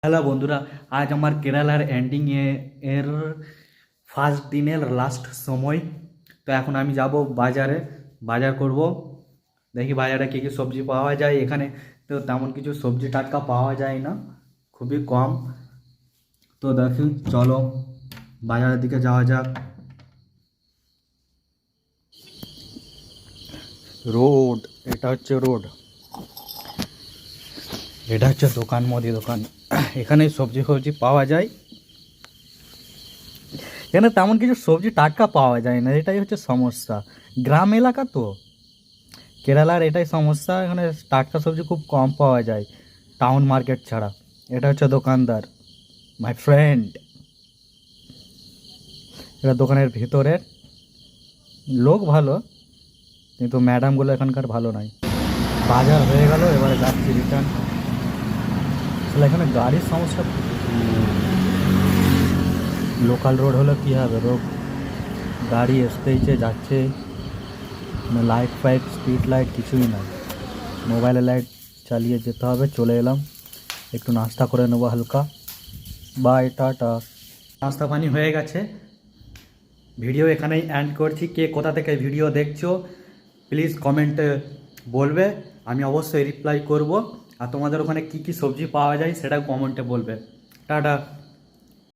Hello বন্ধুরা, আজ আমার কেরালার এন্ডিং এর ফার্স্ট দিনের লাস্ট সময়। তো এখন আমি যাব বাজারে, বাজার করব। দেখি বাজারে কী কী সবজি পাওয়া যায়। এখানে তো তেমন কিছু সবজি টাটকা পাওয়া যায় না, খুবই কম। তো দেখি, চলো বাজারের দিকে যাওয়া যাক। রোড, এটা হচ্ছে রোড, এটা হচ্ছে দোকান, মুদি দোকান। এখানে সবজি ফবজি পাওয়া যায়। এখানে তেমন কিছু সবজি টাটকা পাওয়া যায় না, এটাই হচ্ছে সমস্যা। গ্রাম এলাকা তো, কেরালার এটাই সমস্যা। এখানে টাটকা সবজি খুব কম পাওয়া যায় টাউন মার্কেট ছাড়া। এটা হচ্ছে দোকানদার, মাই ফ্রেন্ড। এটা দোকানের ভিতরের লোক ভালো, কিন্তু ম্যাডামগুলো এখানকার ভালো নয়। বাজার হয়ে গেল, এবারে যাচ্ছি রিটার্ন। আসলে এখানে গাড়ির সমস্যা। লোকাল রোড হলে কী হবে, গাড়ি আসতেইছে যাচ্ছে, মানে লাইট ফাইট স্ট্রিট লাইট কিছুই নাই। মোবাইলের লাইট চালিয়ে যেতে হবে। চলে এলাম, একটু নাস্তা করে নেবো হালকা। Bye, tata. নাস্তা পানি হয়ে গেছে, ভিডিও এখানেই এন্ড করছি। কে কোথা থেকে ভিডিও দেখছো প্লিজ কমেন্টে বলবে, আমি অবশ্যই রিপ্লাই করব। আর তোমাদের ওখানে কী কী সবজি পাওয়া যায় সেটাও কমেন্টে বলবে। টাটা।